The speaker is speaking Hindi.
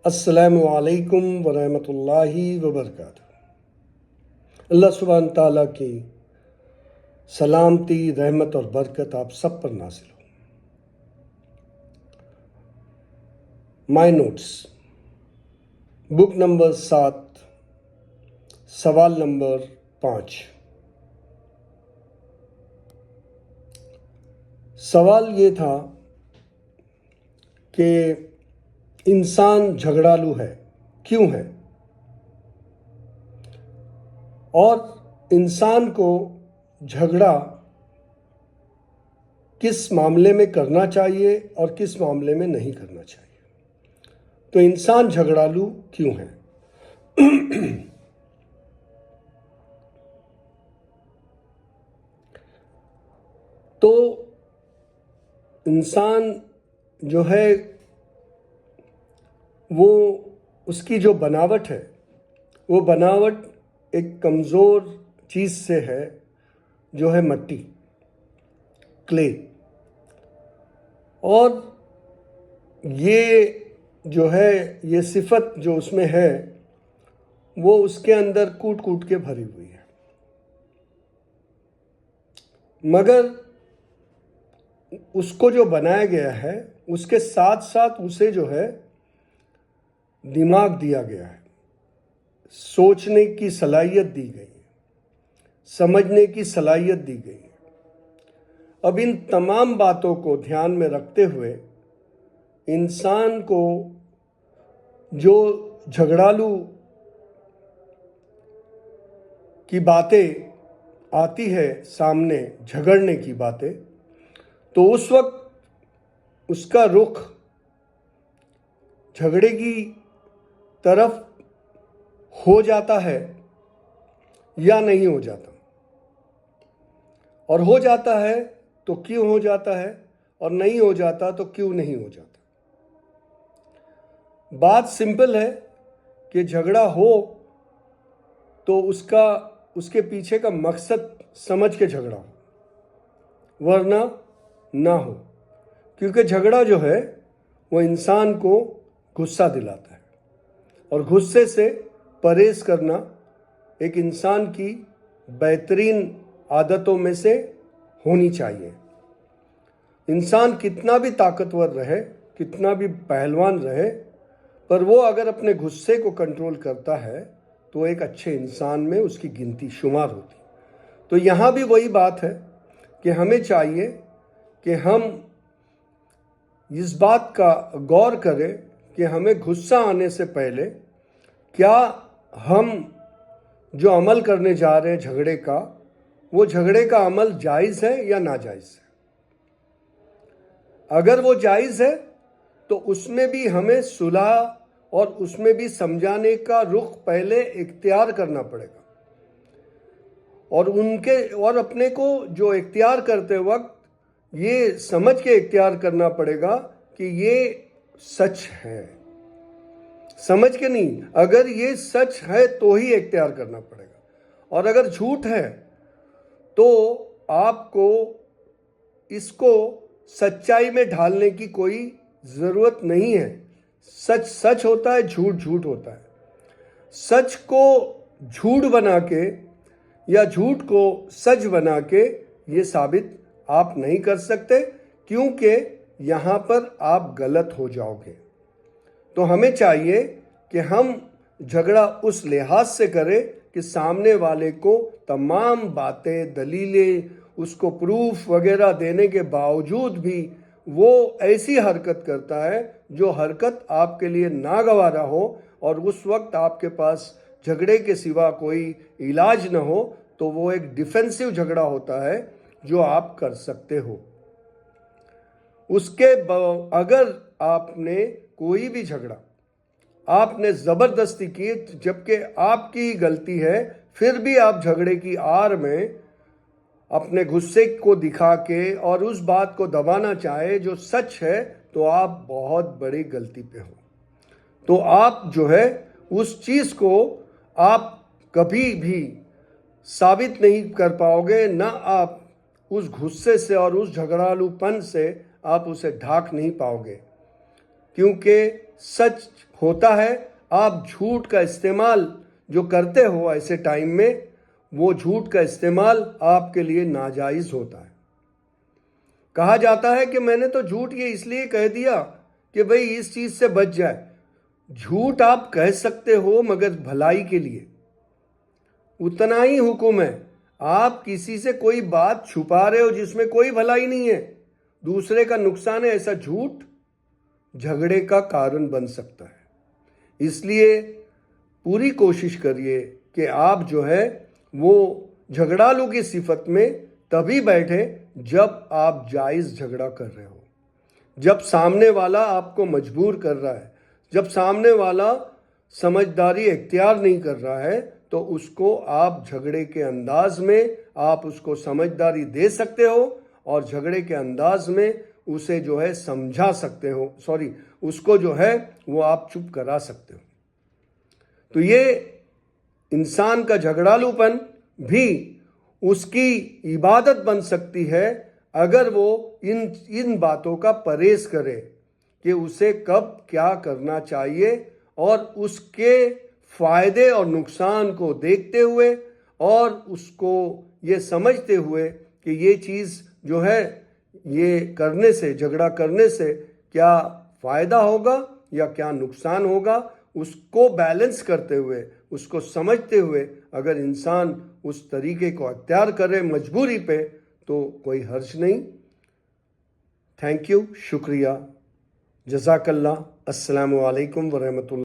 अस्सलामु अलैकुम वरहमतुल्लाहि वबरकातुहू। अल्लाह सुब्हान ताला की सलामती, रहमत और बरकत आप सब पर नाज़िल हो। माय नोट्स, बुक नंबर 7, सवाल नंबर 5। सवाल ये था कि इंसान झगड़ालू है, क्यों है, और इंसान को झगड़ा किस मामले में करना चाहिए और किस मामले में नहीं करना चाहिए। तो इंसान झगड़ालू क्यों है? तो इंसान जो है वो उसकी जो बनावट है, वो बनावट एक कमज़ोर चीज़ से है, जो है मट्टी, क्ले। और ये जो है, ये सिफत जो उसमें है, वो उसके अंदर कूट कूट के भरी हुई है। मगर उसको जो बनाया गया है, उसके साथ साथ उसे जो है दिमाग दिया गया है, सोचने की सलाहियत दी गई है, समझने की सलाहियत दी गई है। अब इन तमाम बातों को ध्यान में रखते हुए इंसान को जो झगड़ालू की बातें आती है सामने, झगड़ने की बातें, तो उस वक्त उसका रुख झगड़े की तरफ हो जाता है या नहीं हो जाता, और हो जाता है तो क्यों हो जाता है, और नहीं हो जाता तो क्यों नहीं हो जाता। बात सिंपल है कि झगड़ा हो तो उसके पीछे का मकसद समझ के झगड़ा हो, वरना ना हो। क्योंकि झगड़ा जो है वो इंसान को गुस्सा दिलाता है, और गुस्से से परहेज करना एक इंसान की बेहतरीन आदतों में से होनी चाहिए। इंसान कितना भी ताकतवर रहे, कितना भी पहलवान रहे, पर वो अगर अपने गुस्से को कंट्रोल करता है तो एक अच्छे इंसान में उसकी गिनती शुमार होती। तो यहाँ भी वही बात है कि हमें चाहिए कि हम इस बात का गौर करें कि हमें गुस्सा आने से पहले क्या हम जो अमल करने जा रहे हैं झगड़े का, वो झगड़े का अमल जायज़ है या नाजायज़ है। अगर वो जायज़ है तो उसमें भी हमें सुलह और उसमें भी समझाने का रुख पहले इख्तियार करना पड़ेगा, और अपने को जो इख्तियार करते वक्त ये समझ के इख्तियार करना पड़ेगा कि ये सच है, समझ के नहीं। अगर ये सच है तो ही इख्तियार करना पड़ेगा, और अगर झूठ है तो आपको इसको सच्चाई में ढालने की कोई ज़रूरत नहीं है। सच सच होता है, झूठ झूठ होता है। सच को झूठ बना के या झूठ को सच बना के ये साबित आप नहीं कर सकते, क्योंकि यहाँ पर आप गलत हो जाओगे। तो हमें चाहिए कि हम झगड़ा उस लिहाज से करें कि सामने वाले को तमाम बातें, दलीलें, उसको प्रूफ वगैरह देने के बावजूद भी वो ऐसी हरकत करता है जो हरकत आपके लिए नागवारा हो, और उस वक्त आपके पास झगड़े के सिवा कोई इलाज न हो, तो वो एक डिफेंसिव झगड़ा होता है जो आप कर सकते हो। अगर आपने कोई भी झगड़ा आपने ज़बरदस्ती की, जबकि आपकी गलती है, फिर भी आप झगड़े की आड़ में अपने गुस्से को दिखा के और उस बात को दबाना चाहे जो सच है, तो आप बहुत बड़ी गलती पे हो। तो आप जो है उस चीज़ को आप कभी भी साबित नहीं कर पाओगे, ना आप उस गुस्से से और उस झगड़ालूपन से आप उसे ढाक नहीं पाओगे, क्योंकि सच होता है आप झूठ का इस्तेमाल जो करते हो ऐसे टाइम में, वो झूठ का इस्तेमाल आपके लिए नाजायज़ होता है। कहा जाता है कि मैंने तो झूठ ये इसलिए कह दिया कि भाई इस चीज़ से बच जाए। झूठ आप कह सकते हो मगर भलाई के लिए। उतना ही हुक्म है, आप किसी से कोई बात छुपा रहे हो जिसमें कोई भलाई नहीं है, दूसरे का नुकसान है, ऐसा झूठ झगड़े का कारण बन सकता है। इसलिए पूरी कोशिश करिए कि आप जो है वो झगड़ालू की सिफत में तभी बैठे जब आप जायज़ झगड़ा कर रहे हो, जब सामने वाला आपको मजबूर कर रहा है, जब सामने वाला समझदारी इख्तियार नहीं कर रहा है, तो उसको आप झगड़े के अंदाज में आप उसको समझदारी दे सकते हो और झगड़े के अंदाज में उसे जो है समझा सकते हो, उसको जो है वो आप चुप करा सकते हो। तो ये इंसान का झगड़ालूपन भी उसकी इबादत बन सकती है अगर वो इन बातों का परहेज करे कि उसे कब क्या करना चाहिए, और उसके फायदे और नुकसान को देखते हुए और उसको ये समझते हुए कि ये चीज़ जो है ये करने से, झगड़ा करने से क्या फ़ायदा होगा या क्या नुकसान होगा, उसको बैलेंस करते हुए, उसको समझते हुए अगर इंसान उस तरीके को अख्तियार करे मजबूरी पे, तो कोई हर्ज नहीं। थैंक यू, शुक्रिया, जज़ाकल्लाह, अस्सलामु अलैकुम व रहमतुल्लाह।